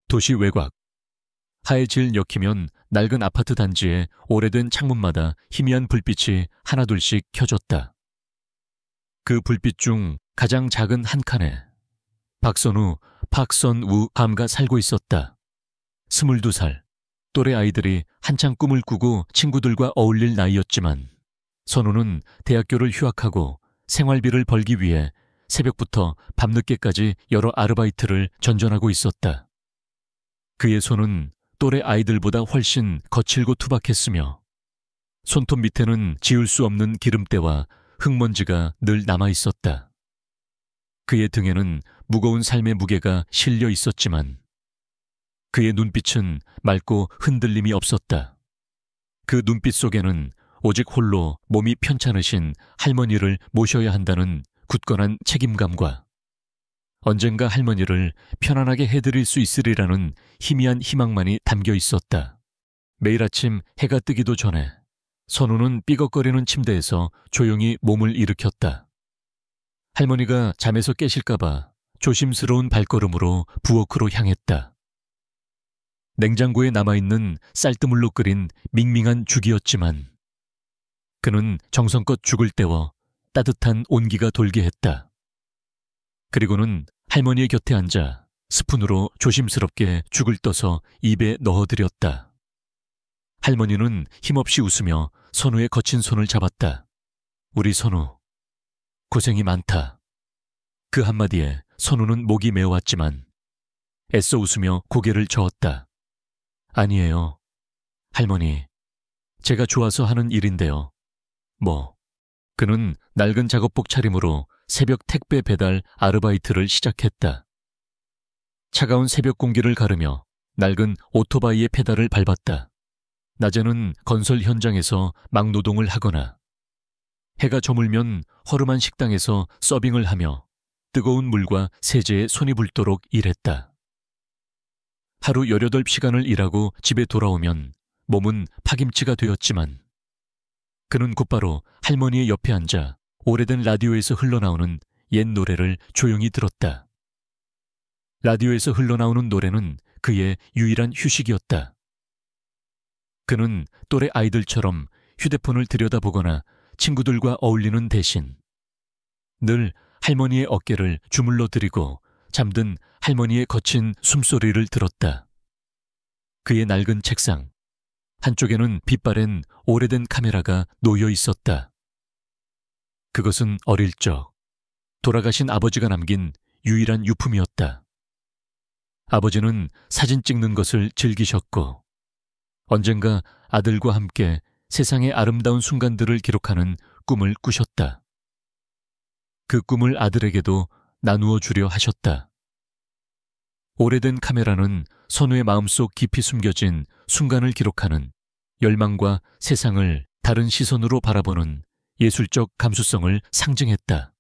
도시 외곽. 하얘질 역이면 낡은 아파트 단지의 오래된 창문마다 희미한 불빛이 하나둘씩 켜졌다. 그 불빛 중 가장 작은 한 칸에 박선우 감가 살고 있었다. 22살. 또래 아이들이 한창 꿈을 꾸고 친구들과 어울릴 나이였지만 선우는 대학교를 휴학하고 생활비를 벌기 위해 새벽부터 밤늦게까지 여러 아르바이트를 전전하고 있었다. 그의 손은 또래 아이들보다 훨씬 거칠고 투박했으며 손톱 밑에는 지울 수 없는 기름때와 흙먼지가 늘 남아있었다. 그의 등에는 무거운 삶의 무게가 실려 있었지만 그의 눈빛은 맑고 흔들림이 없었다. 그 눈빛 속에는 오직 홀로 몸이 편찮으신 할머니를 모셔야 한다는 굳건한 책임감과 언젠가 할머니를 편안하게 해드릴 수 있으리라는 희미한 희망만이 담겨 있었다. 매일 아침 해가 뜨기도 전에 선우는 삐걱거리는 침대에서 조용히 몸을 일으켰다. 할머니가 잠에서 깨실까봐 조심스러운 발걸음으로 부엌으로 향했다. 냉장고에 남아있는 쌀뜨물로 끓인 밍밍한 죽이었지만 그는 정성껏 죽을 때워 따뜻한 온기가 돌게 했다. 그리고는 할머니의 곁에 앉아 스푼으로 조심스럽게 죽을 떠서 입에 넣어드렸다. 할머니는 힘없이 웃으며 선우의 거친 손을 잡았다. 우리 선우, 고생이 많다. 그 한마디에 선우는 목이 메어왔지만 애써 웃으며 고개를 저었다. 아니에요. 할머니, 제가 좋아서 하는 일인데요. 그는 낡은 작업복 차림으로 새벽 택배 배달 아르바이트를 시작했다. 차가운 새벽 공기를 가르며 낡은 오토바이의 페달을 밟았다. 낮에는 건설 현장에서 막노동을 하거나 해가 저물면 허름한 식당에서 서빙을 하며 뜨거운 물과 세제에 손이 불도록 일했다. 하루 18시간을 일하고 집에 돌아오면 몸은 파김치가 되었지만 그는 곧바로 할머니의 옆에 앉아 오래된 라디오에서 흘러나오는 옛 노래를 조용히 들었다. 라디오에서 흘러나오는 노래는 그의 유일한 휴식이었다. 그는 또래 아이들처럼 휴대폰을 들여다보거나 친구들과 어울리는 대신 늘 할머니의 어깨를 주물러 드리고 잠든 할머니의 거친 숨소리를 들었다. 그의 낡은 책상, 한쪽에는 빛바랜 오래된 카메라가 놓여 있었다. 그것은 어릴 적 돌아가신 아버지가 남긴 유일한 유품이었다. 아버지는 사진 찍는 것을 즐기셨고 언젠가 아들과 함께 세상의 아름다운 순간들을 기록하는 꿈을 꾸셨다. 그 꿈을 아들에게도 나누어 주려 하셨다. 오래된 카메라는 선우의 마음속 깊이 숨겨진 순간을 기록하는 열망과 세상을 다른 시선으로 바라보는 예술적 감수성을 상징했다.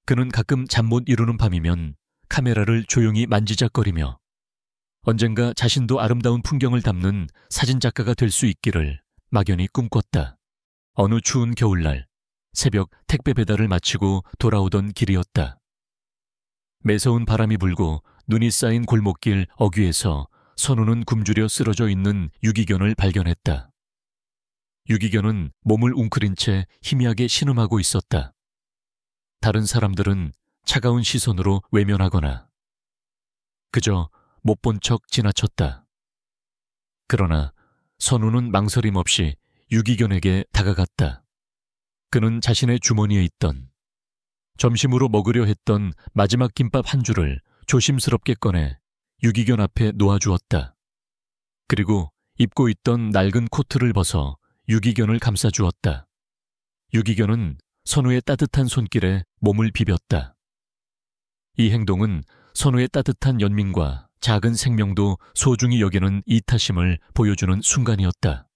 그는 가끔 잠 못 이루는 밤이면 카메라를 조용히 만지작거리며 언젠가 자신도 아름다운 풍경을 담는 사진작가가 될 수 있기를 막연히 꿈꿨다. 어느 추운 겨울날 새벽 택배 배달을 마치고 돌아오던 길이었다. 매서운 바람이 불고 눈이 쌓인 골목길 어귀에서 선우는 굶주려 쓰러져 있는 유기견을 발견했다. 유기견은 몸을 웅크린 채 희미하게 신음하고 있었다. 다른 사람들은 차가운 시선으로 외면하거나 그저 못 본 척 지나쳤다. 그러나 선우는 망설임 없이 유기견에게 다가갔다. 그는 자신의 주머니에 있던 점심으로 먹으려 했던 마지막 김밥 한 줄을 조심스럽게 꺼내 유기견 앞에 놓아주었다. 그리고 입고 있던 낡은 코트를 벗어 유기견을 감싸주었다. 유기견은 선우의 따뜻한 손길에 몸을 비볐다. 이 행동은 선우의 따뜻한 연민과 작은 생명도 소중히 여기는 이타심을 보여주는 순간이었다.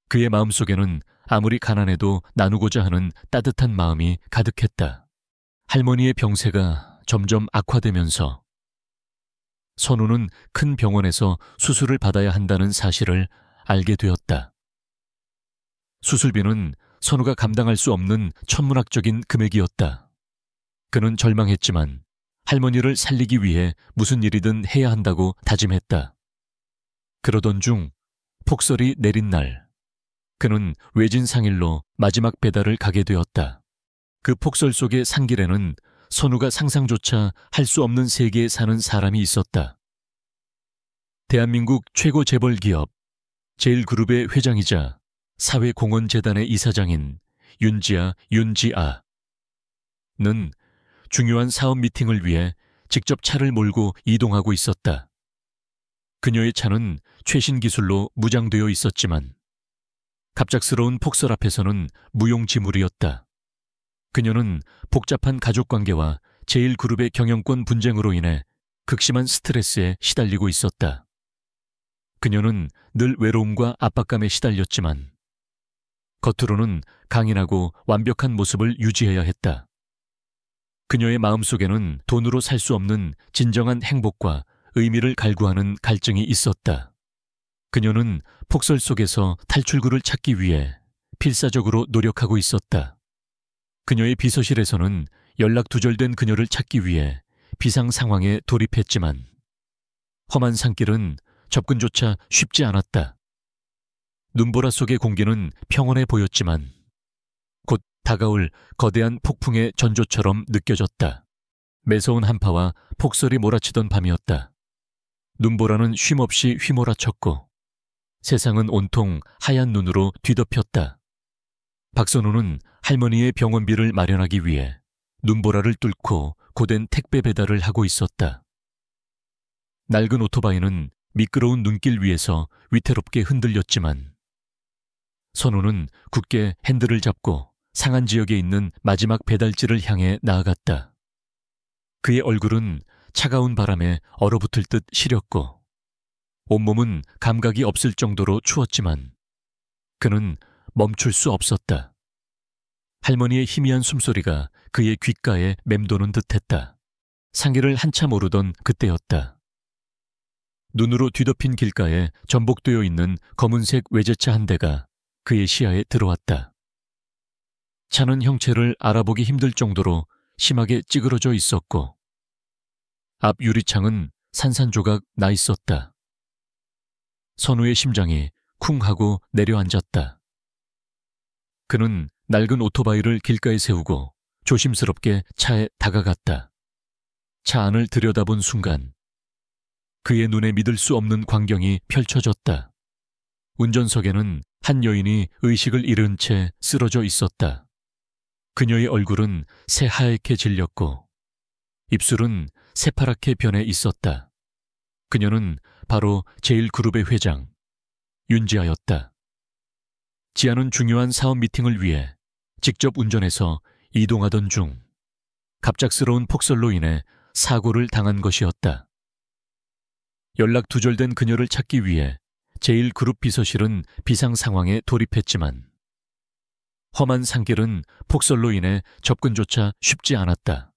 그의 마음속에는 아무리 가난해도 나누고자 하는 따뜻한 마음이 가득했다. 할머니의 병세가 점점 악화되면서 선우는 큰 병원에서 수술을 받아야 한다는 사실을 알게 되었다. 수술비는 선우가 감당할 수 없는 천문학적인 금액이었다. 그는 절망했지만 할머니를 살리기 위해 무슨 일이든 해야 한다고 다짐했다. 그러던 중 폭설이 내린 날, 그는 외진 상일로 마지막 배달을 가게 되었다. 그 폭설 속의 산길에는 선우가 상상조차 할 수 없는 세계에 사는 사람이 있었다. 대한민국 최고 재벌 기업 제일그룹의 회장이자 사회공헌재단의 이사장인 윤지아는 중요한 사업 미팅을 위해 직접 차를 몰고 이동하고 있었다. 그녀의 차는 최신 기술로 무장되어 있었지만 갑작스러운 폭설 앞에서는 무용지물이었다. 그녀는 복잡한 가족관계와 제일그룹의 경영권 분쟁으로 인해 극심한 스트레스에 시달리고 있었다. 그녀는 늘 외로움과 압박감에 시달렸지만 겉으로는 강인하고 완벽한 모습을 유지해야 했다. 그녀의 마음속에는 돈으로 살 수 없는 진정한 행복과 의미를 갈구하는 갈증이 있었다. 그녀는 폭설 속에서 탈출구를 찾기 위해 필사적으로 노력하고 있었다. 그녀의 비서실에서는 연락 두절된 그녀를 찾기 위해 비상 상황에 돌입했지만 험한 산길은 접근조차 쉽지 않았다. 눈보라 속의 공기는 평온해 보였지만 곧 다가올 거대한 폭풍의 전조처럼 느껴졌다. 매서운 한파와 폭설이 몰아치던 밤이었다. 눈보라는 쉼없이 휘몰아쳤고 세상은 온통 하얀 눈으로 뒤덮였다. 박선우는 할머니의 병원비를 마련하기 위해 눈보라를 뚫고 고된 택배 배달을 하고 있었다. 낡은 오토바이는 미끄러운 눈길 위에서 위태롭게 흔들렸지만 선우는 굳게 핸들을 잡고 상한 지역에 있는 마지막 배달지를 향해 나아갔다. 그의 얼굴은 차가운 바람에 얼어붙을 듯 시렸고 온몸은 감각이 없을 정도로 추웠지만 그는 멈출 수 없었다. 할머니의 희미한 숨소리가 그의 귓가에 맴도는 듯했다. 상길을 한참 오르던 그때였다. 눈으로 뒤덮인 길가에 전복되어 있는 검은색 외제차 한 대가 그의 시야에 들어왔다. 차는 형체를 알아보기 힘들 정도로 심하게 찌그러져 있었고 앞 유리창은 산산조각 나 있었다. 선우의 심장이 쿵 하고 내려앉았다. 그는 낡은 오토바이를 길가에 세우고 조심스럽게 차에 다가갔다. 차 안을 들여다본 순간 그의 눈에 믿을 수 없는 광경이 펼쳐졌다. 운전석에는 한 여인이 의식을 잃은 채 쓰러져 있었다. 그녀의 얼굴은 새하얗게 질렸고 입술은 새파랗게 변해 있었다. 그녀는 바로 제일그룹의 회장 윤지아였다. 지아는 중요한 사업 미팅을 위해 직접 운전해서 이동하던 중 갑작스러운 폭설로 인해 사고를 당한 것이었다. 연락 두절된 그녀를 찾기 위해 제일그룹 비서실은 비상 상황에 돌입했지만 험한 산길은 폭설로 인해 접근조차 쉽지 않았다.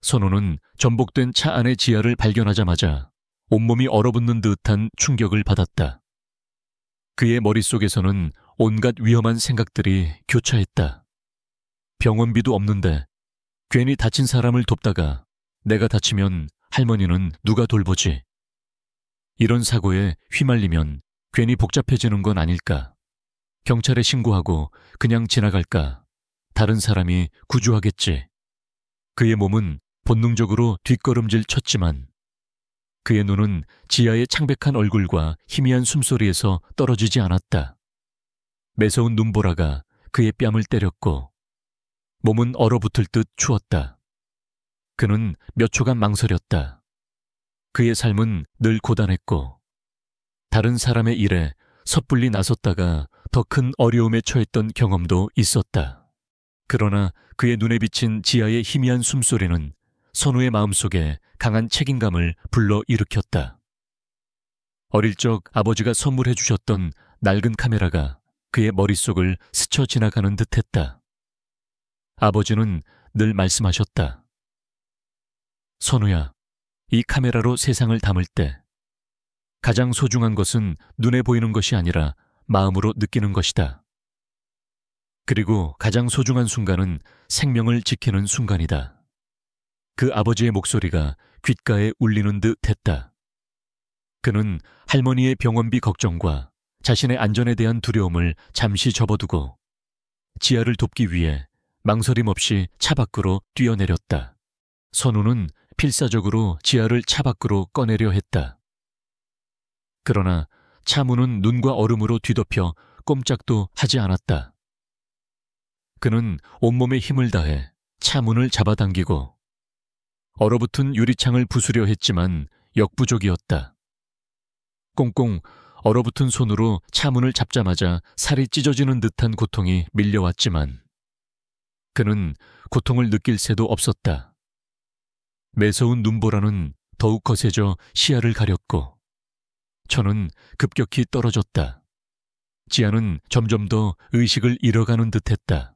선우는 전복된 차 안의 지아를 발견하자마자 온몸이 얼어붙는 듯한 충격을 받았다. 그의 머릿속에서는 온갖 위험한 생각들이 교차했다. 병원비도 없는데 괜히 다친 사람을 돕다가 내가 다치면 할머니는 누가 돌보지? 이런 사고에 휘말리면 괜히 복잡해지는 건 아닐까? 경찰에 신고하고 그냥 지나갈까? 다른 사람이 구조하겠지. 그의 몸은 본능적으로 뒷걸음질 쳤지만 그의 눈은 지아의 창백한 얼굴과 희미한 숨소리에서 떨어지지 않았다. 매서운 눈보라가 그의 뺨을 때렸고 몸은 얼어붙을 듯 추웠다. 그는 몇 초간 망설였다. 그의 삶은 늘 고단했고 다른 사람의 일에 섣불리 나섰다가 더 큰 어려움에 처했던 경험도 있었다. 그러나 그의 눈에 비친 지아의 희미한 숨소리는 선우의 마음속에 강한 책임감을 불러일으켰다. 어릴 적 아버지가 선물해 주셨던 낡은 카메라가 그의 머릿속을 스쳐 지나가는 듯했다. 아버지는 늘 말씀하셨다. 선우야, 이 카메라로 세상을 담을 때 가장 소중한 것은 눈에 보이는 것이 아니라 마음으로 느끼는 것이다. 그리고 가장 소중한 순간은 생명을 지키는 순간이다. 그 아버지의 목소리가 귓가에 울리는 듯 했다. 그는 할머니의 병원비 걱정과 자신의 안전에 대한 두려움을 잠시 접어두고 지아를 돕기 위해 망설임 없이 차 밖으로 뛰어내렸다. 선우는 필사적으로 지아를 차 밖으로 꺼내려 했다. 그러나 차 문은 눈과 얼음으로 뒤덮여 꼼짝도 하지 않았다. 그는 온몸에 힘을 다해 차 문을 잡아당기고 얼어붙은 유리창을 부수려 했지만 역부족이었다. 꽁꽁 얼어붙은 손으로 차 문을 잡자마자 살이 찢어지는 듯한 고통이 밀려왔지만 그는 고통을 느낄 새도 없었다. 매서운 눈보라는 더욱 거세져 시야를 가렸고 천은 급격히 떨어졌다. 지아는 점점 더 의식을 잃어가는 듯했다.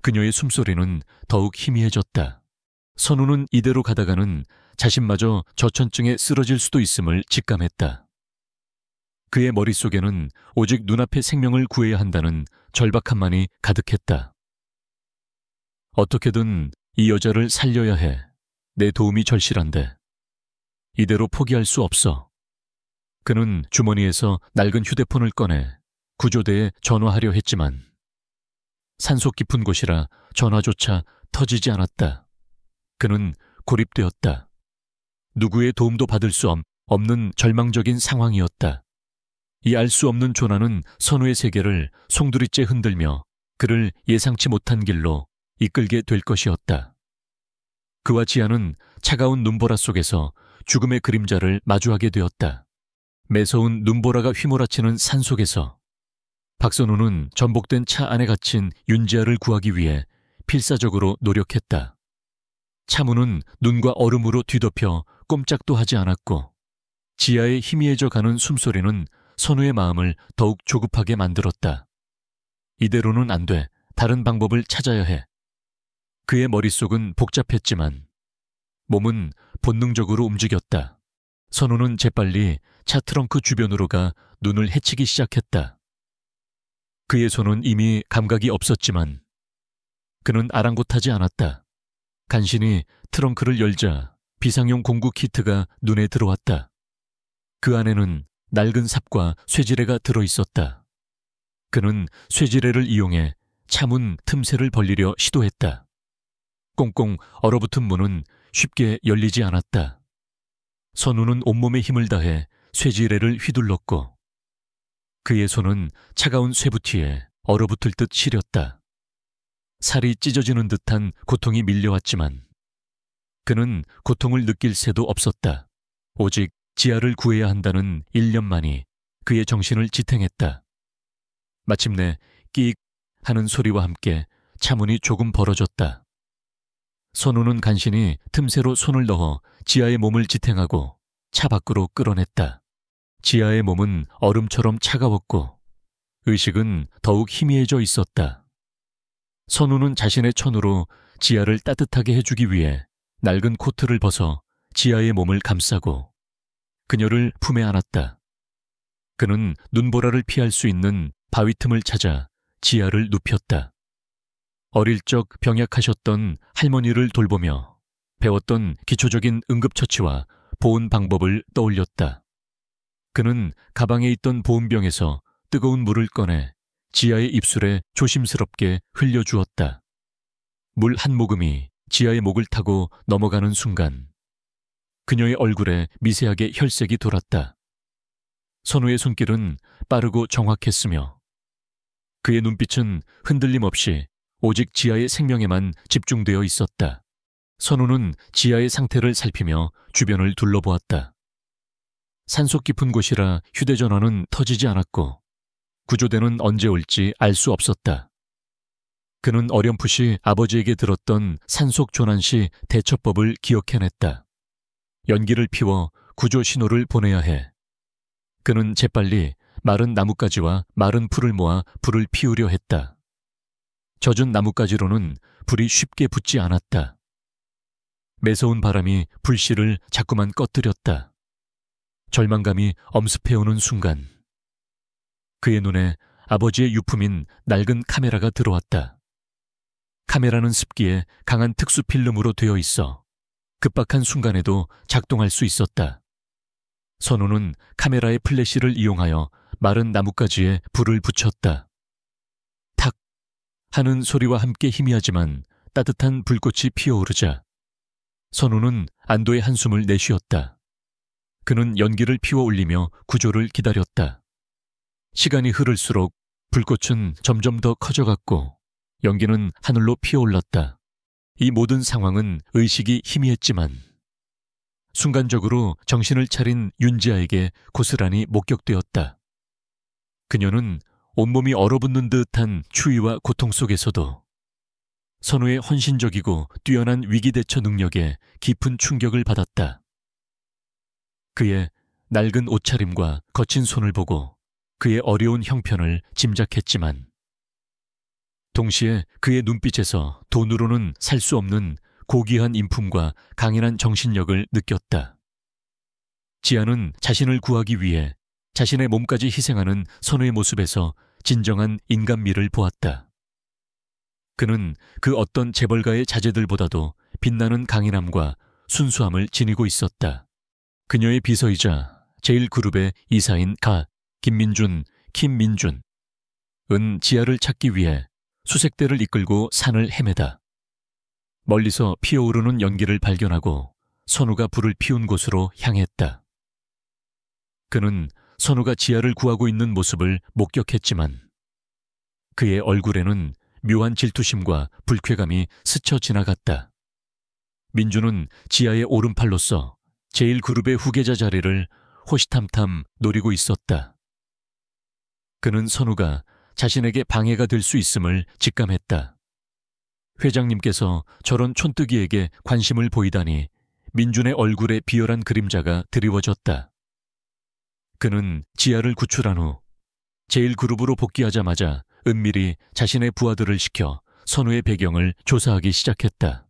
그녀의 숨소리는 더욱 희미해졌다. 선우는 이대로 가다가는 자신마저 저천증에 쓰러질 수도 있음을 직감했다. 그의 머릿속에는 오직 눈앞의 생명을 구해야 한다는 절박함만이 가득했다. 어떻게든 이 여자를 살려야 해. 내 도움이 절실한데. 이대로 포기할 수 없어. 그는 주머니에서 낡은 휴대폰을 꺼내 구조대에 전화하려 했지만 산속 깊은 곳이라 전화조차 터지지 않았다. 그는 고립되었다. 누구의 도움도 받을 수 없는 절망적인 상황이었다. 이 알 수 없는 조나는 선우의 세계를 송두리째 흔들며 그를 예상치 못한 길로 이끌게 될 것이었다. 그와 지아는 차가운 눈보라 속에서 죽음의 그림자를 마주하게 되었다. 매서운 눈보라가 휘몰아치는 산속에서 박선우는 전복된 차 안에 갇힌 윤지아를 구하기 위해 필사적으로 노력했다. 차 문은 눈과 얼음으로 뒤덮여 꼼짝도 하지 않았고 지아의 희미해져 가는 숨소리는 선우의 마음을 더욱 조급하게 만들었다. 이대로는 안 돼. 다른 방법을 찾아야 해. 그의 머릿속은 복잡했지만 몸은 본능적으로 움직였다. 선우는 재빨리 차 트렁크 주변으로 가 눈을 헤치기 시작했다. 그의 손은 이미 감각이 없었지만 그는 아랑곳하지 않았다. 간신히 트렁크를 열자 비상용 공구 키트가 눈에 들어왔다. 그 안에는 낡은 삽과 쇠지레가 들어있었다. 그는 쇠지레를 이용해 차문 틈새를 벌리려 시도했다. 꽁꽁 얼어붙은 문은 쉽게 열리지 않았다. 선우는 온몸에 힘을 다해 쇠지레를 휘둘렀고 그의 손은 차가운 쇠부티에 얼어붙을 듯 시렸다. 살이 찢어지는 듯한 고통이 밀려왔지만 그는 고통을 느낄 새도 없었다. 오직 지아를 구해야 한다는 일념만이 그의 정신을 지탱했다. 마침내 끼익 하는 소리와 함께 차문이 조금 벌어졌다. 선우는 간신히 틈새로 손을 넣어 지아의 몸을 지탱하고 차 밖으로 끌어냈다. 지아의 몸은 얼음처럼 차가웠고 의식은 더욱 희미해져 있었다. 선우는 자신의 천으로 지아를 따뜻하게 해주기 위해 낡은 코트를 벗어 지아의 몸을 감싸고 그녀를 품에 안았다. 그는 눈보라를 피할 수 있는 바위 틈을 찾아 지아를 눕혔다. 어릴 적 병약하셨던 할머니를 돌보며 배웠던 기초적인 응급처치와 보온 방법을 떠올렸다. 그는 가방에 있던 보온병에서 뜨거운 물을 꺼내 지아의 입술에 조심스럽게 흘려주었다. 물 한 모금이 지아의 목을 타고 넘어가는 순간 그녀의 얼굴에 미세하게 혈색이 돌았다. 선우의 손길은 빠르고 정확했으며 그의 눈빛은 흔들림 없이 오직 지아의 생명에만 집중되어 있었다. 선우는 지아의 상태를 살피며 주변을 둘러보았다. 산속 깊은 곳이라 휴대전화는 터지지 않았고 구조대는 언제 올지 알 수 없었다. 그는 어렴풋이 아버지에게 들었던 산속 조난 시 대처법을 기억해냈다. 연기를 피워 구조 신호를 보내야 해. 그는 재빨리 마른 나뭇가지와 마른 풀을 모아 불을 피우려 했다. 젖은 나뭇가지로는 불이 쉽게 붙지 않았다. 매서운 바람이 불씨를 자꾸만 꺼뜨렸다. 절망감이 엄습해오는 순간 그의 눈에 아버지의 유품인 낡은 카메라가 들어왔다. 카메라는 습기에 강한 특수 필름으로 되어 있어 급박한 순간에도 작동할 수 있었다. 선우는 카메라의 플래시를 이용하여 마른 나뭇가지에 불을 붙였다. 탁 하는 소리와 함께 희미하지만 따뜻한 불꽃이 피어오르자 선우는 안도의 한숨을 내쉬었다. 그는 연기를 피워 올리며 구조를 기다렸다. 시간이 흐를수록 불꽃은 점점 더 커져갔고 연기는 하늘로 피어올랐다. 이 모든 상황은 의식이 희미했지만 순간적으로 정신을 차린 윤지아에게 고스란히 목격되었다. 그녀는 온몸이 얼어붙는 듯한 추위와 고통 속에서도 선우의 헌신적이고 뛰어난 위기대처 능력에 깊은 충격을 받았다. 그의 낡은 옷차림과 거친 손을 보고 그의 어려운 형편을 짐작했지만 동시에 그의 눈빛에서 돈으로는 살 수 없는 고귀한 인품과 강인한 정신력을 느꼈다. 지아는 자신을 구하기 위해 자신의 몸까지 희생하는 선우의 모습에서 진정한 인간미를 보았다. 그는 그 어떤 재벌가의 자제들보다도 빛나는 강인함과 순수함을 지니고 있었다. 그녀의 비서이자 제1그룹의 이사인 김민준, 김민준은 지아를 찾기 위해 수색대를 이끌고 산을 헤매다 멀리서 피어오르는 연기를 발견하고 선우가 불을 피운 곳으로 향했다. 그는 선우가 지아를 구하고 있는 모습을 목격했지만 그의 얼굴에는 묘한 질투심과 불쾌감이 스쳐 지나갔다. 민주는 지아의 오른팔로서 제1그룹의 후계자 자리를 호시탐탐 노리고 있었다. 그는 선우가 자신에게 방해가 될 수 있음을 직감했다. 회장님께서 저런 촌뜨기에게 관심을 보이다니 민준의 얼굴에 비열한 그림자가 드리워졌다. 그는 지아를 구출한 후 제1그룹으로 복귀하자마자 은밀히 자신의 부하들을 시켜 선우의 배경을 조사하기 시작했다.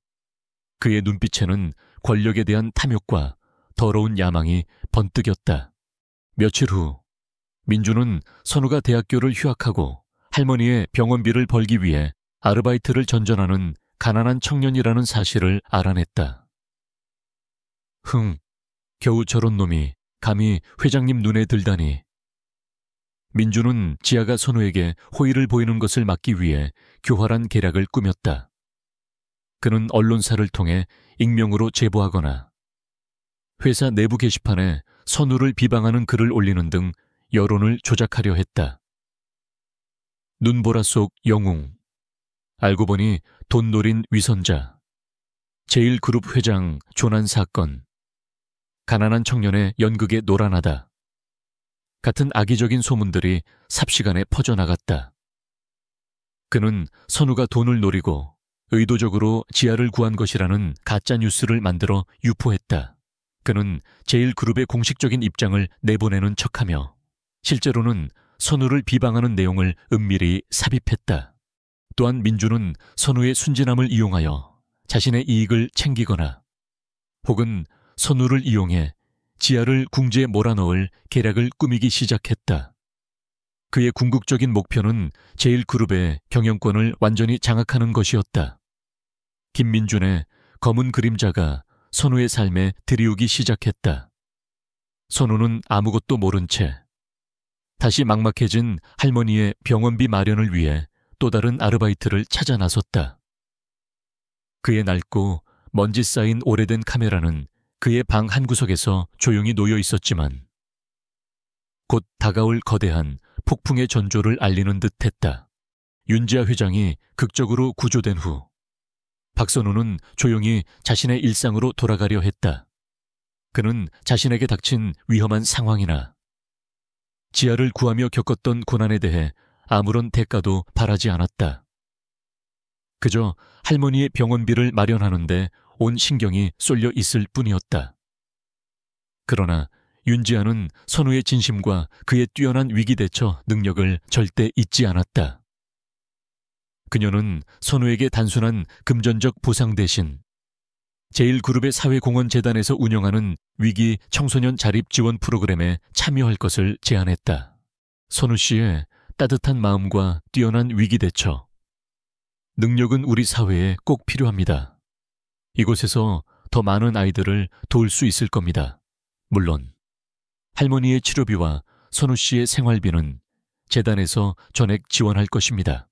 그의 눈빛에는 권력에 대한 탐욕과 더러운 야망이 번뜩였다. 며칠 후 민주는 선우가 대학교를 휴학하고 할머니의 병원비를 벌기 위해 아르바이트를 전전하는 가난한 청년이라는 사실을 알아냈다. 겨우 저런 놈이 감히 회장님 눈에 들다니. 민주는 지아가 선우에게 호의를 보이는 것을 막기 위해 교활한 계략을 꾸몄다. 그는 언론사를 통해 익명으로 제보하거나 회사 내부 게시판에 선우를 비방하는 글을 올리는 등 여론을 조작하려 했다. 눈보라 속 영웅, 알고 보니 돈 노린 위선자, 제1그룹 회장 조난 사건, 가난한 청년의 연극에 노란하다 같은 악의적인 소문들이 삽시간에 퍼져나갔다. 그는 선우가 돈을 노리고 의도적으로 지아를 구한 것이라는 가짜 뉴스를 만들어 유포했다. 그는 제1그룹의 공식적인 입장을 내보내는 척하며 실제로는 선우를 비방하는 내용을 은밀히 삽입했다. 또한 민주는 선우의 순진함을 이용하여 자신의 이익을 챙기거나 혹은 선우를 이용해 지아를 궁지에 몰아넣을 계략을 꾸미기 시작했다. 그의 궁극적인 목표는 제1그룹의 경영권을 완전히 장악하는 것이었다. 김민준의 검은 그림자가 선우의 삶에 들이우기 시작했다. 선우는 아무것도 모른 채 다시 막막해진 할머니의 병원비 마련을 위해 또 다른 아르바이트를 찾아 나섰다. 그의 낡고 먼지 쌓인 오래된 카메라는 그의 방 한구석에서 조용히 놓여 있었지만 곧 다가올 거대한 폭풍의 전조를 알리는 듯했다. 윤지아 회장이 극적으로 구조된 후 박선우는 조용히 자신의 일상으로 돌아가려 했다. 그는 자신에게 닥친 위험한 상황이나 지아를 구하며 겪었던 고난에 대해 아무런 대가도 바라지 않았다. 그저 할머니의 병원비를 마련하는데 온 신경이 쏠려 있을 뿐이었다. 그러나 윤지아는 선우의 진심과 그의 뛰어난 위기대처 능력을 절대 잊지 않았다. 그녀는 선우에게 단순한 금전적 보상 대신 제1그룹의 사회공헌재단에서 운영하는 위기 청소년 자립 지원 프로그램에 참여할 것을 제안했다. 선우 씨의 따뜻한 마음과 뛰어난 위기대처 능력은 우리 사회에 꼭 필요합니다. 이곳에서 더 많은 아이들을 도울 수 있을 겁니다. 물론 할머니의 치료비와 선우 씨의 생활비는 재단에서 전액 지원할 것입니다.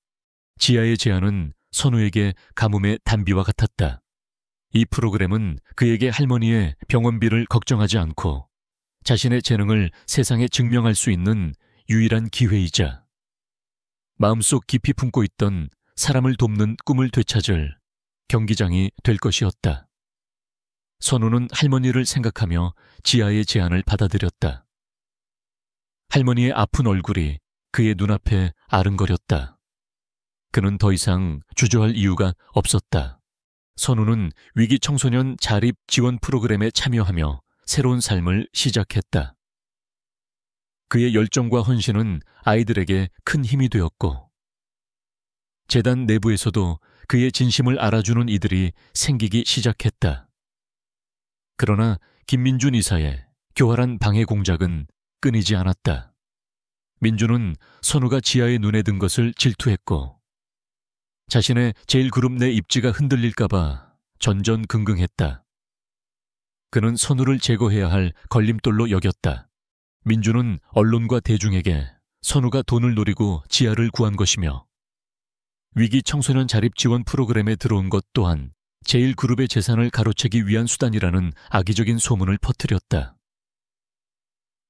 지아의 제안은 선우에게 가뭄의 단비와 같았다. 이 프로그램은 그에게 할머니의 병원비를 걱정하지 않고 자신의 재능을 세상에 증명할 수 있는 유일한 기회이자 마음속 깊이 품고 있던 사람을 돕는 꿈을 되찾을 경기장이 될 것이었다. 선우는 할머니를 생각하며 지아의 제안을 받아들였다. 할머니의 아픈 얼굴이 그의 눈앞에 아른거렸다. 그는 더 이상 주저할 이유가 없었다. 선우는 위기 청소년 자립 지원 프로그램에 참여하며 새로운 삶을 시작했다. 그의 열정과 헌신은 아이들에게 큰 힘이 되었고 재단 내부에서도 그의 진심을 알아주는 이들이 생기기 시작했다. 그러나 김민준 이사의 교활한 방해 공작은 끊이지 않았다. 민준은 선우가 지아의 눈에 든 것을 질투했고 자신의 제일그룹 내 입지가 흔들릴까봐 전전긍긍했다. 그는 선우를 제거해야 할 걸림돌로 여겼다. 민준은 언론과 대중에게 선우가 돈을 노리고 지아를 구한 것이며 위기 청소년 자립 지원 프로그램에 들어온 것 또한 제일그룹의 재산을 가로채기 위한 수단이라는 악의적인 소문을 퍼뜨렸다.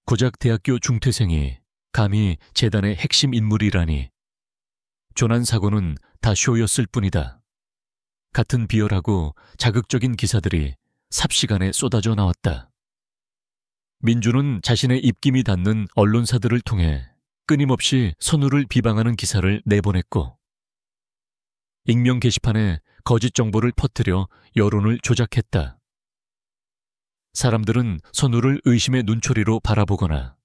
고작 대학교 중퇴생이 감히 재단의 핵심 인물이라니. 조난사고는 다 쇼였을 뿐이다. 같은 비열하고 자극적인 기사들이 삽시간에 쏟아져 나왔다. 민주는 자신의 입김이 닿는 언론사들을 통해 끊임없이 선우를 비방하는 기사를 내보냈고 익명 게시판에 거짓 정보를 퍼뜨려 여론을 조작했다. 사람들은 선우를 의심의 눈초리로 바라보거나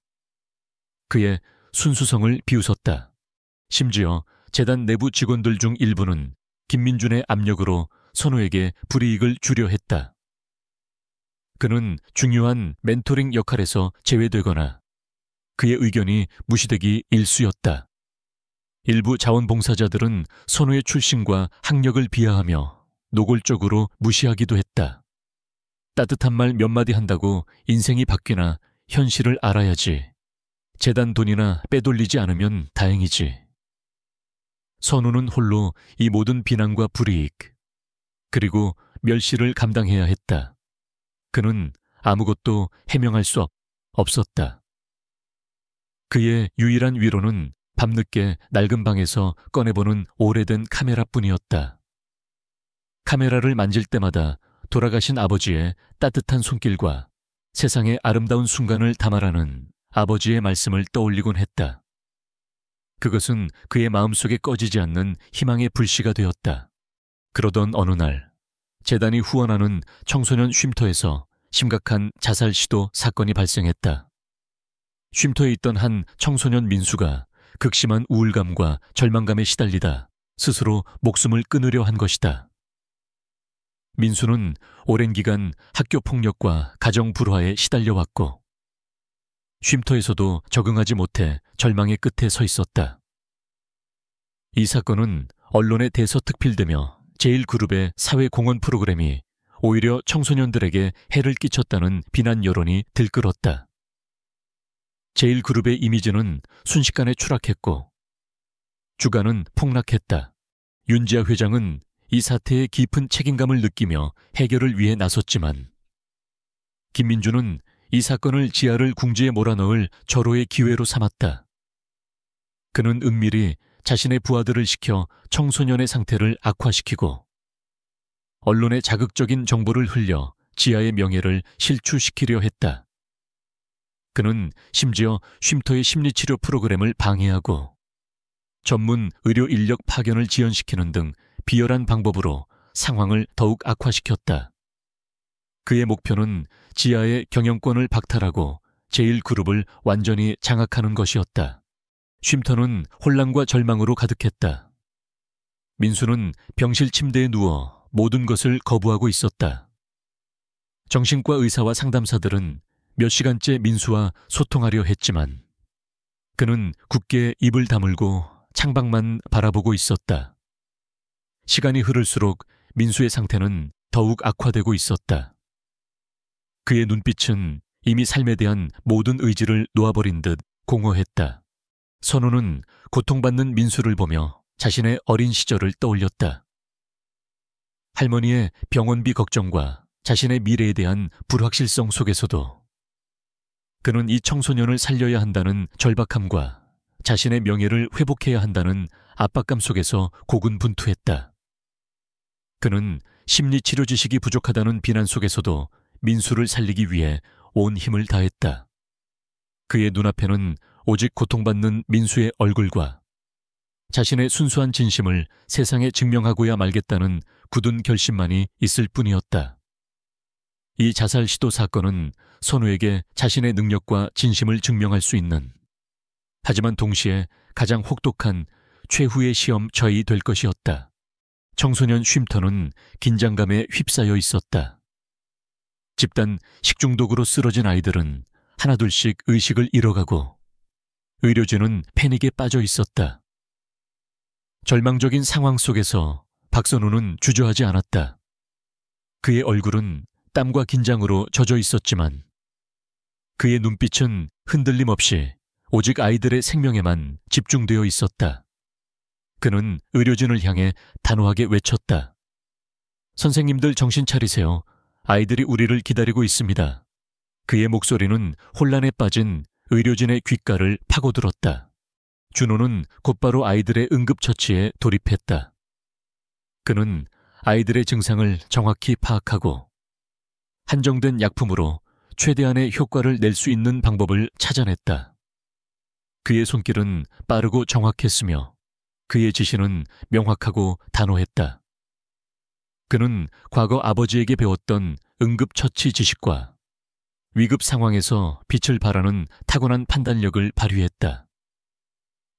그의 순수성을 비웃었다. 심지어 재단 내부 직원들 중 일부는 김민준의 압력으로 선우에게 불이익을 주려 했다. 그는 중요한 멘토링 역할에서 제외되거나 그의 의견이 무시되기 일쑤였다. 일부 자원봉사자들은 선우의 출신과 학력을 비하하며 노골적으로 무시하기도 했다. 따뜻한 말 몇 마디 한다고 인생이 바뀌나 현실을 알아야지. 재단 돈이나 빼돌리지 않으면 다행이지. 선우는 홀로 이 모든 비난과 불이익, 그리고 멸시를 감당해야 했다. 그는 아무것도 해명할 수 없었다. 그의 유일한 위로는 밤늦게 낡은 방에서 꺼내보는 오래된 카메라뿐이었다. 카메라를 만질 때마다 돌아가신 아버지의 따뜻한 손길과 세상의 아름다운 순간을 담아라는 아버지의 말씀을 떠올리곤 했다. 그것은 그의 마음속에 꺼지지 않는 희망의 불씨가 되었다. 그러던 어느 날 재단이 후원하는 청소년 쉼터에서 심각한 자살 시도 사건이 발생했다. 쉼터에 있던 한 청소년 민수가 극심한 우울감과 절망감에 시달리다 스스로 목숨을 끊으려 한 것이다. 민수는 오랜 기간 학교 폭력과 가정 불화에 시달려왔고 쉼터에서도 적응하지 못해 절망의 끝에 서 있었다. 이 사건은 언론에 대서특필되며 제일그룹의 사회공헌 프로그램이 오히려 청소년들에게 해를 끼쳤다는 비난 여론이 들끓었다. 제일그룹의 이미지는 순식간에 추락했고 주가는 폭락했다. 윤지아 회장은 이 사태에 깊은 책임감을 느끼며 해결을 위해 나섰지만 김민주는 이 사건을 지아를 궁지에 몰아넣을 절호의 기회로 삼았다. 그는 은밀히 자신의 부하들을 시켜 청소년의 상태를 악화시키고 언론에 자극적인 정보를 흘려 지아의 명예를 실추시키려 했다. 그는 심지어 쉼터의 심리치료 프로그램을 방해하고 전문 의료 인력 파견을 지연시키는 등 비열한 방법으로 상황을 더욱 악화시켰다. 그의 목표는 지아의 경영권을 박탈하고 제일그룹을 완전히 장악하는 것이었다. 쉼터는 혼란과 절망으로 가득했다. 민수는 병실 침대에 누워 모든 것을 거부하고 있었다. 정신과 의사와 상담사들은 몇 시간째 민수와 소통하려 했지만 그는 굳게 입을 다물고 창밖만 바라보고 있었다. 시간이 흐를수록 민수의 상태는 더욱 악화되고 있었다. 그의 눈빛은 이미 삶에 대한 모든 의지를 놓아버린 듯 공허했다. 선우는 고통받는 민수를 보며 자신의 어린 시절을 떠올렸다. 할머니의 병원비 걱정과 자신의 미래에 대한 불확실성 속에서도 그는 이 청소년을 살려야 한다는 절박함과 자신의 명예를 회복해야 한다는 압박감 속에서 고군분투했다. 그는 심리치료 지식이 부족하다는 비난 속에서도 민수를 살리기 위해 온 힘을 다했다. 그의 눈앞에는 오직 고통받는 민수의 얼굴과 자신의 순수한 진심을 세상에 증명하고야 말겠다는 굳은 결심만이 있을 뿐이었다. 이 자살 시도 사건은 선우에게 자신의 능력과 진심을 증명할 수 있는, 하지만 동시에 가장 혹독한 최후의 시험 저이 될 것이었다. 청소년 쉼터는 긴장감에 휩싸여 있었다. 집단 식중독으로 쓰러진 아이들은 하나둘씩 의식을 잃어가고 의료진은 패닉에 빠져 있었다. 절망적인 상황 속에서 박선우는 주저하지 않았다. 그의 얼굴은 땀과 긴장으로 젖어 있었지만 그의 눈빛은 흔들림 없이 오직 아이들의 생명에만 집중되어 있었다. 그는 의료진을 향해 단호하게 외쳤다. 선생님들 정신 차리세요. 아이들이 우리를 기다리고 있습니다. 그의 목소리는 혼란에 빠진 의료진의 귓가를 파고들었다. 준호는 곧바로 아이들의 응급처치에 돌입했다. 그는 아이들의 증상을 정확히 파악하고 한정된 약품으로 최대한의 효과를 낼 수 있는 방법을 찾아냈다. 그의 손길은 빠르고 정확했으며 그의 지시는 명확하고 단호했다. 그는 과거 아버지에게 배웠던 응급처치 지식과 위급 상황에서 빛을 발하는 타고난 판단력을 발휘했다.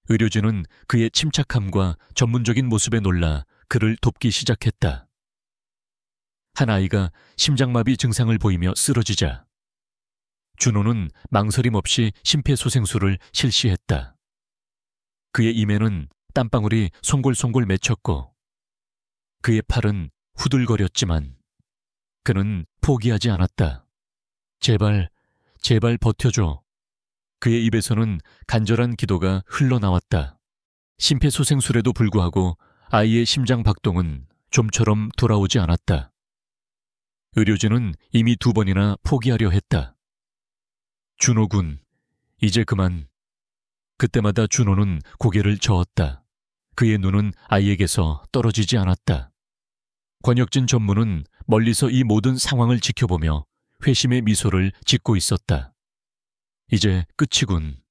의료진은 그의 침착함과 전문적인 모습에 놀라 그를 돕기 시작했다. 한 아이가 심장마비 증상을 보이며 쓰러지자 준호는 망설임 없이 심폐소생술을 실시했다. 그의 임에는 땀방울이 송골송골 맺혔고 그의 팔은 후들거렸지만 그는 포기하지 않았다. 제발, 제발 버텨줘. 그의 입에서는 간절한 기도가 흘러나왔다. 심폐소생술에도 불구하고 아이의 심장 박동은 좀처럼 돌아오지 않았다. 의료진은 이미 2번이나 포기하려 했다. 준호 군, 이제 그만. 그때마다 준호는 고개를 저었다. 그의 눈은 아이에게서 떨어지지 않았다. 권혁진 전무는 멀리서 이 모든 상황을 지켜보며 회심의 미소를 짓고 있었다. 이제 끝이군.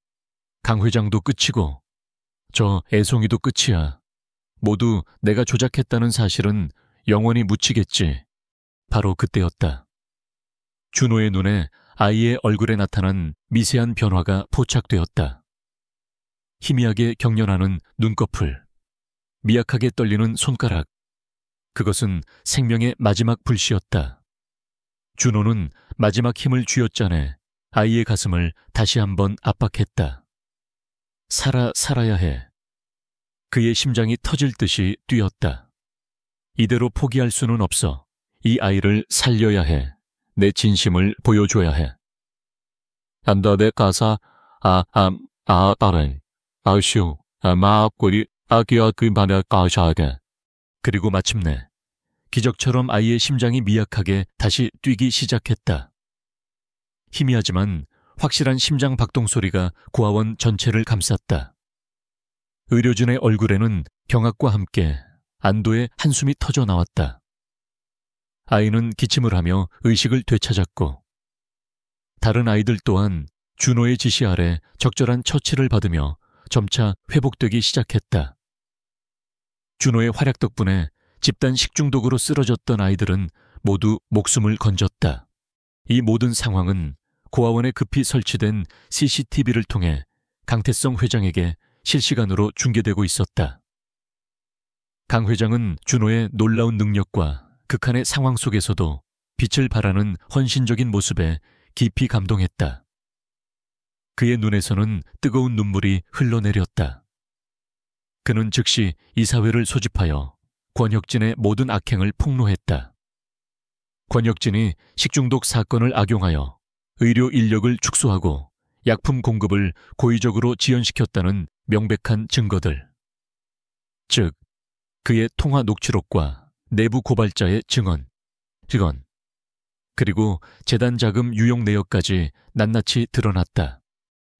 강 회장도 끝이고 저 애송이도 끝이야. 모두 내가 조작했다는 사실은 영원히 묻히겠지. 바로 그때였다. 준호의 눈에 아이의 얼굴에 나타난 미세한 변화가 포착되었다. 희미하게 경련하는 눈꺼풀, 미약하게 떨리는 손가락. 그것은 생명의 마지막 불씨였다. 준호는 마지막 힘을 쥐어짜내 아이의 가슴을 다시 한번 압박했다. 살아야 해. 그의 심장이 터질 듯이 뛰었다. 이대로 포기할 수는 없어. 이 아이를 살려야 해. 내 진심을 보여줘야 해. 안다데 가사 딸은 아슈 마악골이 아기야 그 말에 가샤게. 그리고 마침내 기적처럼 아이의 심장이 미약하게 다시 뛰기 시작했다. 희미하지만 확실한 심장 박동 소리가 고아원 전체를 감쌌다. 의료진의 얼굴에는 경악과 함께 안도의 한숨이 터져 나왔다. 아이는 기침을 하며 의식을 되찾았고 다른 아이들 또한 준호의 지시 아래 적절한 처치를 받으며 점차 회복되기 시작했다. 준호의 활약 덕분에 집단 식중독으로 쓰러졌던 아이들은 모두 목숨을 건졌다. 이 모든 상황은 고아원에 급히 설치된 CCTV를 통해 강태성 회장에게 실시간으로 중계되고 있었다. 강 회장은 준호의 놀라운 능력과 극한의 상황 속에서도 빛을 발하는 헌신적인 모습에 깊이 감동했다. 그의 눈에서는 뜨거운 눈물이 흘러내렸다. 그는 즉시 이사회를 소집하여 권혁진의 모든 악행을 폭로했다. 권혁진이 식중독 사건을 악용하여 의료 인력을 축소하고 약품 공급을 고의적으로 지연시켰다는 명백한 증거들. 즉, 그의 통화 녹취록과 내부 고발자의 증언, 그리고 재단 자금 유용 내역까지 낱낱이 드러났다.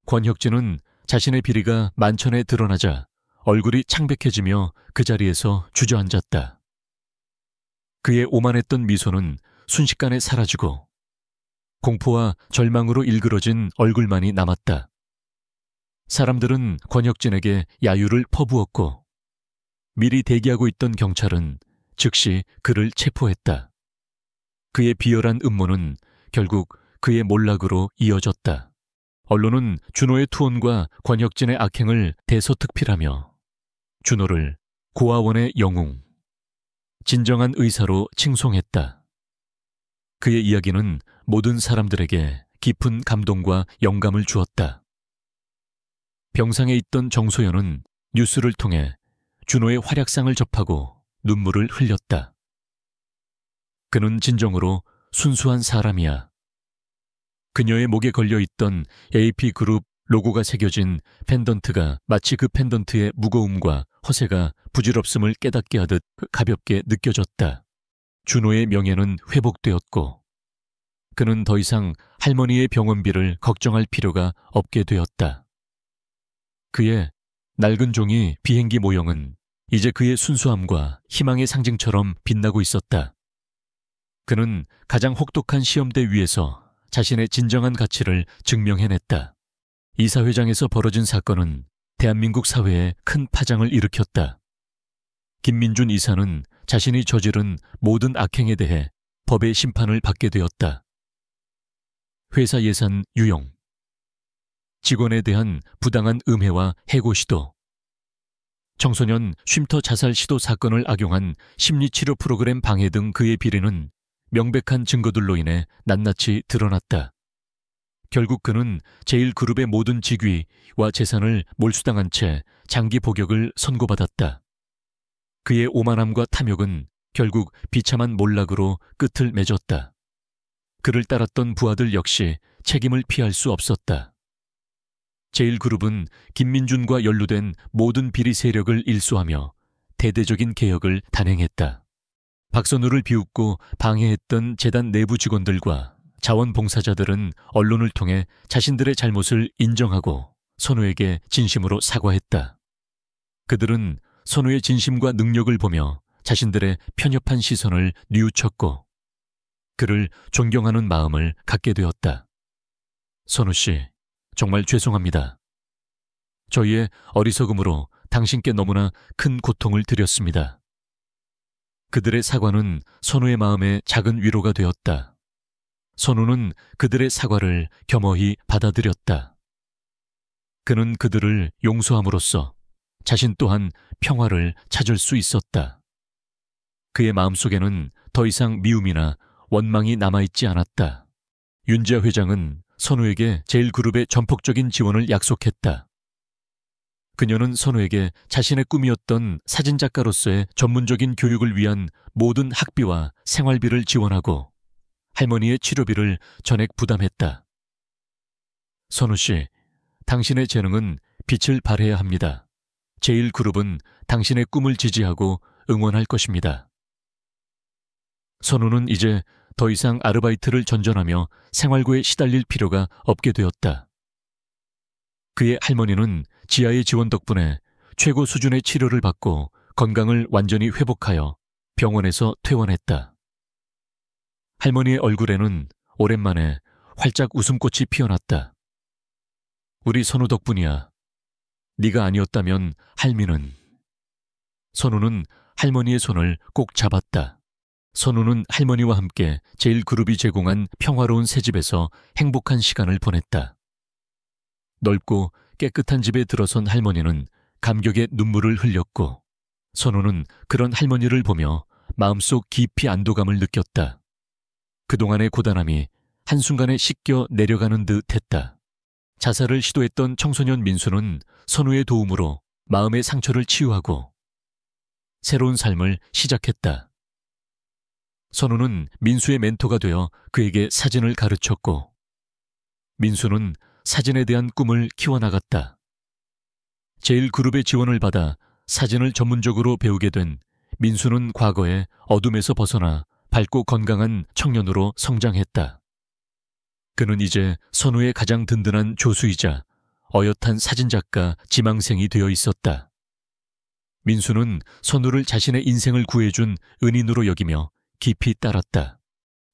권혁진은 자신의 비리가 만천에 드러나자 얼굴이 창백해지며 그 자리에서 주저앉았다. 그의 오만했던 미소는 순식간에 사라지고 공포와 절망으로 일그러진 얼굴만이 남았다. 사람들은 권혁진에게 야유를 퍼부었고 미리 대기하고 있던 경찰은 즉시 그를 체포했다. 그의 비열한 음모는 결국 그의 몰락으로 이어졌다. 언론은 준호의 투혼과 권혁진의 악행을 대서특필하며 준호를 고아원의 영웅, 진정한 의사로 칭송했다. 그의 이야기는 모든 사람들에게 깊은 감동과 영감을 주었다. 병상에 있던 정소연은 뉴스를 통해 준호의 활약상을 접하고 눈물을 흘렸다. 그는 진정으로 순수한 사람이야. 그녀의 목에 걸려있던 AP그룹 로고가 새겨진 펜던트가 마치 그 펜던트의 무거움과 허세가 부질없음을 깨닫게 하듯 가볍게 느껴졌다. 준호의 명예는 회복되었고 그는 더 이상 할머니의 병원비를 걱정할 필요가 없게 되었다. 그의 낡은 종이 비행기 모형은 이제 그의 순수함과 희망의 상징처럼 빛나고 있었다. 그는 가장 혹독한 시험대 위에서 자신의 진정한 가치를 증명해냈다. 이사회장에서 벌어진 사건은 대한민국 사회에 큰 파장을 일으켰다. 김민준 이사는 자신이 저지른 모든 악행에 대해 법의 심판을 받게 되었다. 회사 예산 유용, 직원에 대한 부당한 음해와 해고 시도, 청소년 쉼터 자살 시도 사건을 악용한 심리치료 프로그램 방해 등 그의 비리는 명백한 증거들로 인해 낱낱이 드러났다. 결국 그는 제1그룹의 모든 직위와 재산을 몰수당한 채 장기 복역을 선고받았다. 그의 오만함과 탐욕은 결국 비참한 몰락으로 끝을 맺었다. 그를 따랐던 부하들 역시 책임을 피할 수 없었다. 제1그룹은 김민준과 연루된 모든 비리 세력을 일소하며 대대적인 개혁을 단행했다. 박선우를 비웃고 방해했던 재단 내부 직원들과 자원봉사자들은 언론을 통해 자신들의 잘못을 인정하고 선우에게 진심으로 사과했다. 그들은 선우의 진심과 능력을 보며 자신들의 편협한 시선을 뉘우쳤고 그를 존경하는 마음을 갖게 되었다. 선우 씨, 정말 죄송합니다. 저희의 어리석음으로 당신께 너무나 큰 고통을 드렸습니다. 그들의 사과는 선우의 마음에 작은 위로가 되었다. 선우는 그들의 사과를 겸허히 받아들였다. 그는 그들을 용서함으로써 자신 또한 평화를 찾을 수 있었다. 그의 마음속에는 더 이상 미움이나 원망이 남아있지 않았다. 윤지아 회장은 선우에게 제1그룹의 전폭적인 지원을 약속했다. 그녀는 선우에게 자신의 꿈이었던 사진작가로서의 전문적인 교육을 위한 모든 학비와 생활비를 지원하고 할머니의 치료비를 전액 부담했다. 선우 씨, 당신의 재능은 빛을 발해야 합니다. 제1그룹은 당신의 꿈을 지지하고 응원할 것입니다. 선우는 이제 더 이상 아르바이트를 전전하며 생활고에 시달릴 필요가 없게 되었다. 그의 할머니는 지아의 지원 덕분에 최고 수준의 치료를 받고 건강을 완전히 회복하여 병원에서 퇴원했다. 할머니의 얼굴에는 오랜만에 활짝 웃음꽃이 피어났다. 우리 선우 덕분이야. 네가 아니었다면 할미는... 선우는 할머니의 손을 꼭 잡았다. 선우는 할머니와 함께 제1그룹이 제공한 평화로운 새집에서 행복한 시간을 보냈다. 넓고 깨끗한 집에 들어선 할머니는 감격의 눈물을 흘렸고 선우는 그런 할머니를 보며 마음속 깊이 안도감을 느꼈다. 그동안의 고단함이 한순간에 씻겨 내려가는 듯 했다. 자살을 시도했던 청소년 민수는 선우의 도움으로 마음의 상처를 치유하고 새로운 삶을 시작했다. 선우는 민수의 멘토가 되어 그에게 사진을 가르쳤고, 민수는 사진에 대한 꿈을 키워나갔다. 제1그룹의 지원을 받아 사진을 전문적으로 배우게 된 민수는 과거의 어둠에서 벗어나 밝고 건강한 청년으로 성장했다. 그는 이제 선우의 가장 든든한 조수이자 어엿한 사진작가 지망생이 되어 있었다. 민수는 선우를 자신의 인생을 구해준 은인으로 여기며 깊이 따랐다.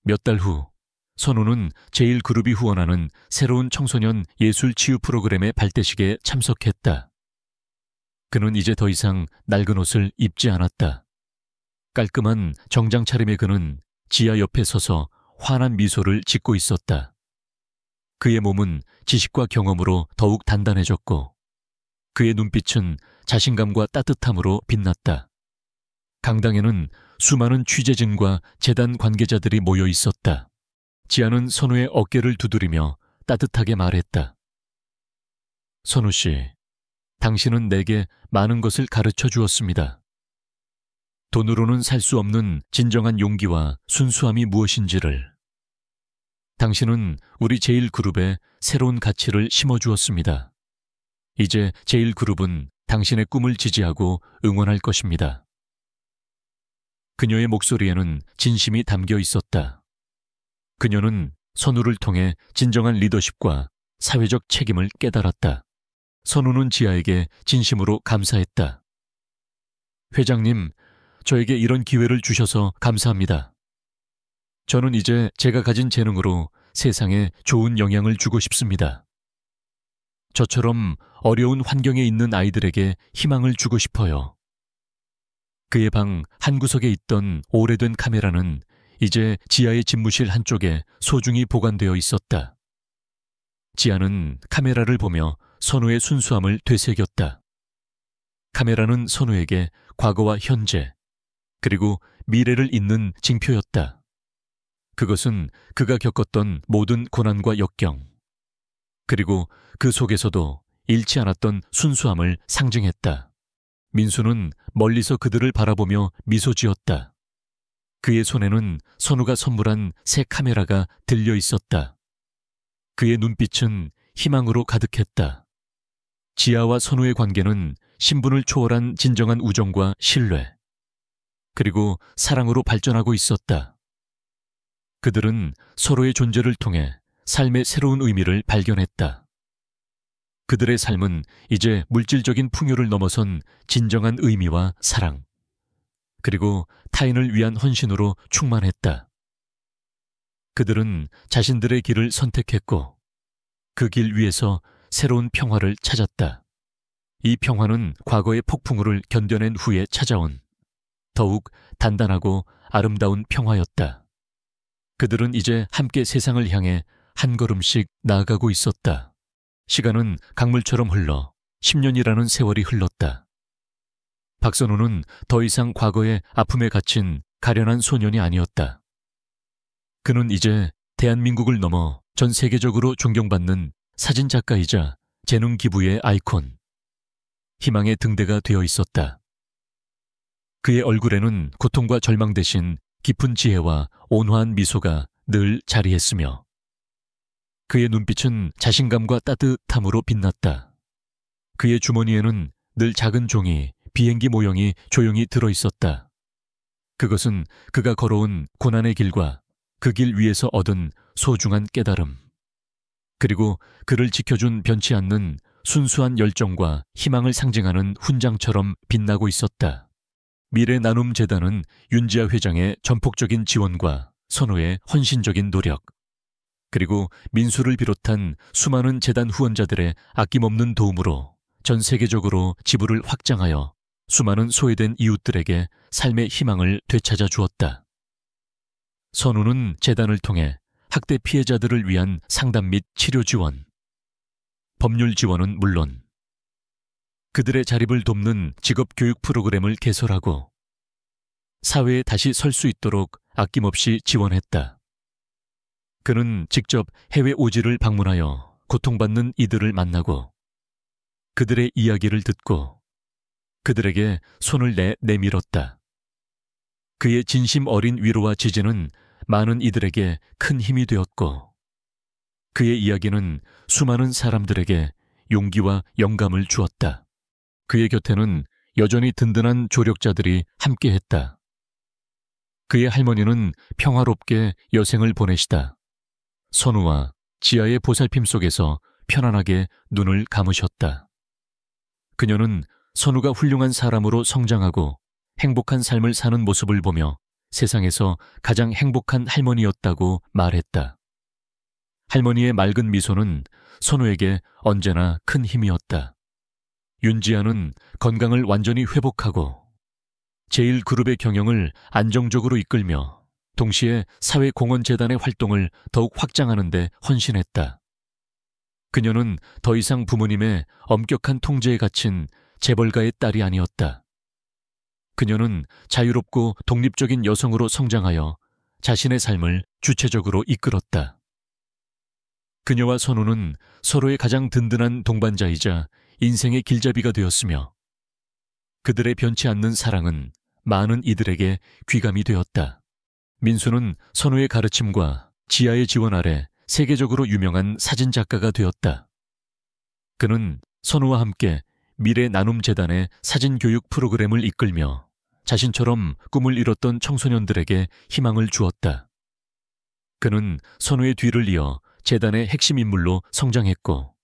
몇 달 후, 선우는 제1그룹이 후원하는 새로운 청소년 예술 치유 프로그램의 발대식에 참석했다. 그는 이제 더 이상 낡은 옷을 입지 않았다. 깔끔한 정장 차림의 그는 지아 옆에 서서 환한 미소를 짓고 있었다. 그의 몸은 지식과 경험으로 더욱 단단해졌고, 그의 눈빛은 자신감과 따뜻함으로 빛났다. 강당에는 수많은 취재진과 재단 관계자들이 모여 있었다. 지아는 선우의 어깨를 두드리며 따뜻하게 말했다. 선우 씨, 당신은 내게 많은 것을 가르쳐 주었습니다. 돈으로는 살 수 없는 진정한 용기와 순수함이 무엇인지를. 당신은 우리 제1그룹에 새로운 가치를 심어주었습니다. 이제 제1그룹은 당신의 꿈을 지지하고 응원할 것입니다. 그녀의 목소리에는 진심이 담겨 있었다. 그녀는 선우를 통해 진정한 리더십과 사회적 책임을 깨달았다. 선우는 지아에게 진심으로 감사했다. 회장님, 저에게 이런 기회를 주셔서 감사합니다. 저는 이제 제가 가진 재능으로 세상에 좋은 영향을 주고 싶습니다. 저처럼 어려운 환경에 있는 아이들에게 희망을 주고 싶어요. 그의 방 한구석에 있던 오래된 카메라는 이제 지아의 집무실 한쪽에 소중히 보관되어 있었다. 지아는 카메라를 보며 선우의 순수함을 되새겼다. 카메라는 선우에게 과거와 현재, 그리고 미래를 잇는 징표였다. 그것은 그가 겪었던 모든 고난과 역경, 그리고 그 속에서도 잃지 않았던 순수함을 상징했다. 민수는 멀리서 그들을 바라보며 미소 지었다. 그의 손에는 선우가 선물한 새 카메라가 들려 있었다. 그의 눈빛은 희망으로 가득했다. 지아와 선우의 관계는 신분을 초월한 진정한 우정과 신뢰, 그리고 사랑으로 발전하고 있었다. 그들은 서로의 존재를 통해 삶의 새로운 의미를 발견했다. 그들의 삶은 이제 물질적인 풍요를 넘어선 진정한 의미와 사랑, 그리고 타인을 위한 헌신으로 충만했다. 그들은 자신들의 길을 선택했고, 그 길 위에서 새로운 평화를 찾았다. 이 평화는 과거의 폭풍우를 견뎌낸 후에 찾아온 더욱 단단하고 아름다운 평화였다. 그들은 이제 함께 세상을 향해 한 걸음씩 나아가고 있었다. 시간은 강물처럼 흘러 10년이라는 세월이 흘렀다. 박선우는 더 이상 과거의 아픔에 갇힌 가련한 소년이 아니었다. 그는 이제 대한민국을 넘어 전 세계적으로 존경받는 사진작가이자 재능 기부의 아이콘, 희망의 등대가 되어 있었다. 그의 얼굴에는 고통과 절망 대신 깊은 지혜와 온화한 미소가 늘 자리했으며, 그의 눈빛은 자신감과 따뜻함으로 빛났다. 그의 주머니에는 늘 작은 종이, 비행기 모형이 조용히 들어있었다. 그것은 그가 걸어온 고난의 길과 그 길 위에서 얻은 소중한 깨달음, 그리고 그를 지켜준 변치 않는 순수한 열정과 희망을 상징하는 훈장처럼 빛나고 있었다. 미래나눔재단은 윤지아 회장의 전폭적인 지원과 선우의 헌신적인 노력, 그리고 민수를 비롯한 수많은 재단 후원자들의 아낌없는 도움으로 전 세계적으로 지부를 확장하여 수많은 소외된 이웃들에게 삶의 희망을 되찾아 주었다. 선우는 재단을 통해 학대 피해자들을 위한 상담 및 치료 지원, 법률 지원은 물론 그들의 자립을 돕는 직업교육 프로그램을 개설하고 사회에 다시 설 수 있도록 아낌없이 지원했다. 그는 직접 해외 오지를 방문하여 고통받는 이들을 만나고 그들의 이야기를 듣고 그들에게 손을 내밀었다. 그의 진심 어린 위로와 지지는 많은 이들에게 큰 힘이 되었고, 그의 이야기는 수많은 사람들에게 용기와 영감을 주었다. 그의 곁에는 여전히 든든한 조력자들이 함께했다. 그의 할머니는 평화롭게 여생을 보내시다. 선우와 지아의 보살핌 속에서 편안하게 눈을 감으셨다. 그녀는 선우가 훌륭한 사람으로 성장하고 행복한 삶을 사는 모습을 보며 세상에서 가장 행복한 할머니였다고 말했다. 할머니의 맑은 미소는 선우에게 언제나 큰 힘이었다. 윤지아는 건강을 완전히 회복하고 제1그룹의 경영을 안정적으로 이끌며 동시에 사회공헌재단의 활동을 더욱 확장하는 데 헌신했다. 그녀는 더 이상 부모님의 엄격한 통제에 갇힌 재벌가의 딸이 아니었다. 그녀는 자유롭고 독립적인 여성으로 성장하여 자신의 삶을 주체적으로 이끌었다. 그녀와 선우는 서로의 가장 든든한 동반자이자 인생의 길잡이가 되었으며 그들의 변치 않는 사랑은 많은 이들에게 귀감이 되었다. 민수는 선우의 가르침과 지아의 지원 아래 세계적으로 유명한 사진작가가 되었다. 그는 선우와 함께 미래 나눔 재단의 사진교육 프로그램을 이끌며 자신처럼 꿈을 이뤘던 청소년들에게 희망을 주었다. 그는 선우의 뒤를 이어 재단의 핵심 인물로 성장했고,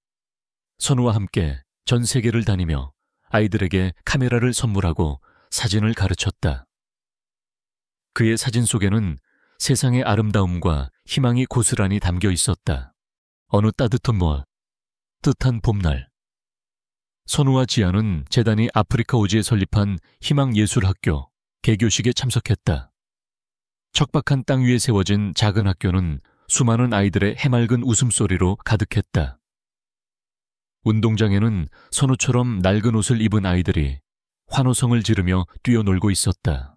선우와 함께 전 세계를 다니며 아이들에게 카메라를 선물하고 사진을 가르쳤다. 그의 사진 속에는 세상의 아름다움과 희망이 고스란히 담겨 있었다. 어느 따뜻한 뜻한 봄날, 선우와 지아는 재단이 아프리카 오지에 설립한 희망예술학교 개교식에 참석했다. 척박한 땅 위에 세워진 작은 학교는 수많은 아이들의 해맑은 웃음소리로 가득했다. 운동장에는 선우처럼 낡은 옷을 입은 아이들이 환호성을 지르며 뛰어놀고 있었다.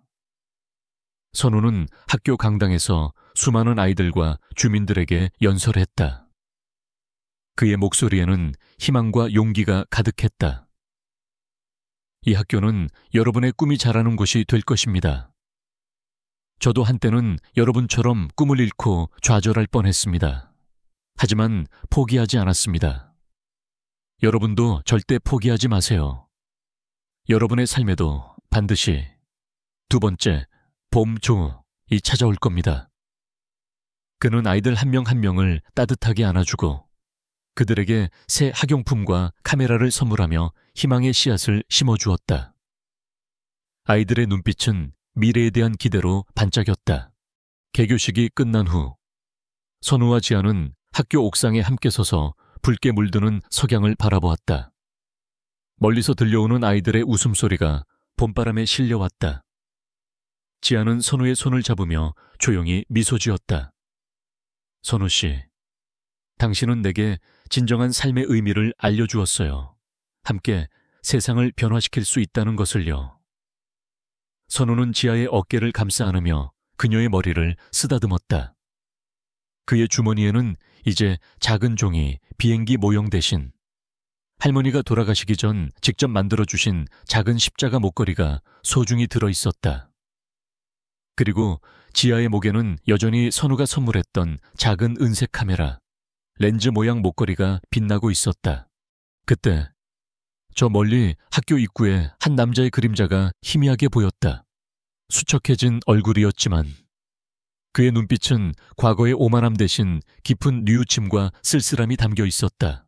선우는 학교 강당에서 수많은 아이들과 주민들에게 연설했다. 그의 목소리에는 희망과 용기가 가득했다. 이 학교는 여러분의 꿈이 자라는 곳이 될 것입니다. 저도 한때는 여러분처럼 꿈을 잃고 좌절할 뻔했습니다. 하지만 포기하지 않았습니다. 여러분도 절대 포기하지 마세요. 여러분의 삶에도 반드시 두 번째, 봄 조우이 찾아올 겁니다. 그는 아이들 한 명 한 명을 따뜻하게 안아주고 그들에게 새 학용품과 카메라를 선물하며 희망의 씨앗을 심어주었다. 아이들의 눈빛은 미래에 대한 기대로 반짝였다. 개교식이 끝난 후 선우와 지아는 학교 옥상에 함께 서서 붉게 물드는 석양을 바라보았다. 멀리서 들려오는 아이들의 웃음소리가 봄바람에 실려왔다. 지아는 선우의 손을 잡으며 조용히 미소 지었다. 선우 씨, 당신은 내게 진정한 삶의 의미를 알려주었어요. 함께 세상을 변화시킬 수 있다는 것을요. 선우는 지아의 어깨를 감싸 안으며 그녀의 머리를 쓰다듬었다. 그의 주머니에는 이제 작은 종이 비행기 모형 대신 할머니가 돌아가시기 전 직접 만들어주신 작은 십자가 목걸이가 소중히 들어있었다. 그리고 지아의 목에는 여전히 선우가 선물했던 작은 은색 카메라, 렌즈 모양 목걸이가 빛나고 있었다. 그때 저 멀리 학교 입구에 한 남자의 그림자가 희미하게 보였다. 수척해진 얼굴이었지만 그의 눈빛은 과거의 오만함 대신 깊은 뉘우침과 쓸쓸함이 담겨 있었다.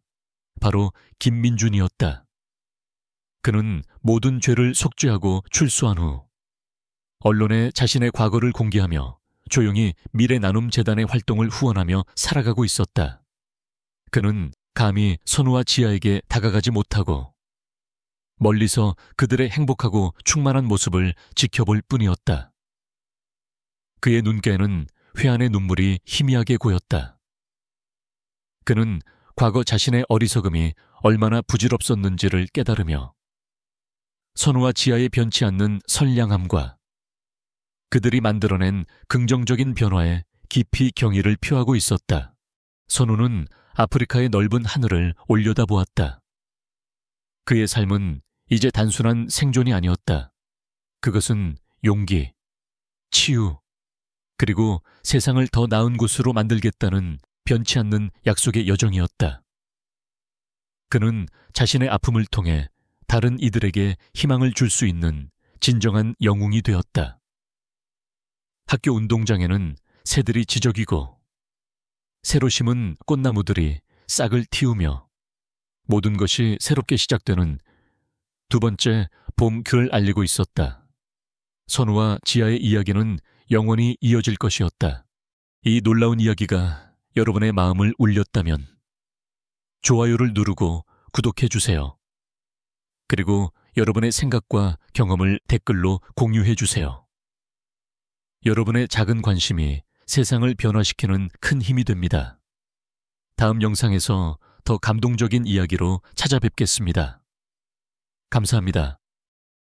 바로 김민준이었다. 그는 모든 죄를 속죄하고 출소한 후 언론에 자신의 과거를 공개하며 조용히 미래 나눔 재단의 활동을 후원하며 살아가고 있었다. 그는 감히 선우와 지아에게 다가가지 못하고 멀리서 그들의 행복하고 충만한 모습을 지켜볼 뿐이었다. 그의 눈가에는 회한의 눈물이 희미하게 고였다. 그는 과거 자신의 어리석음이 얼마나 부질없었는지를 깨달으며 선우와 지아의 변치 않는 선량함과 그들이 만들어낸 긍정적인 변화에 깊이 경의를 표하고 있었다. 선우는 아프리카의 넓은 하늘을 올려다보았다. 그의 삶은 이제 단순한 생존이 아니었다. 그것은 용기, 치유, 그리고 세상을 더 나은 곳으로 만들겠다는 변치 않는 약속의 여정이었다. 그는 자신의 아픔을 통해 다른 이들에게 희망을 줄 수 있는 진정한 영웅이 되었다. 학교 운동장에는 새들이 지저귀고 새로 심은 꽃나무들이 싹을 틔우며 모든 것이 새롭게 시작되는 두 번째 봄을 알리고 있었다. 선우와 지아의 이야기는 영원히 이어질 것이었다. 이 놀라운 이야기가 여러분의 마음을 울렸다면 좋아요를 누르고 구독해주세요. 그리고 여러분의 생각과 경험을 댓글로 공유해주세요. 여러분의 작은 관심이 세상을 변화시키는 큰 힘이 됩니다. 다음 영상에서 더 감동적인 이야기로 찾아뵙겠습니다. 감사합니다.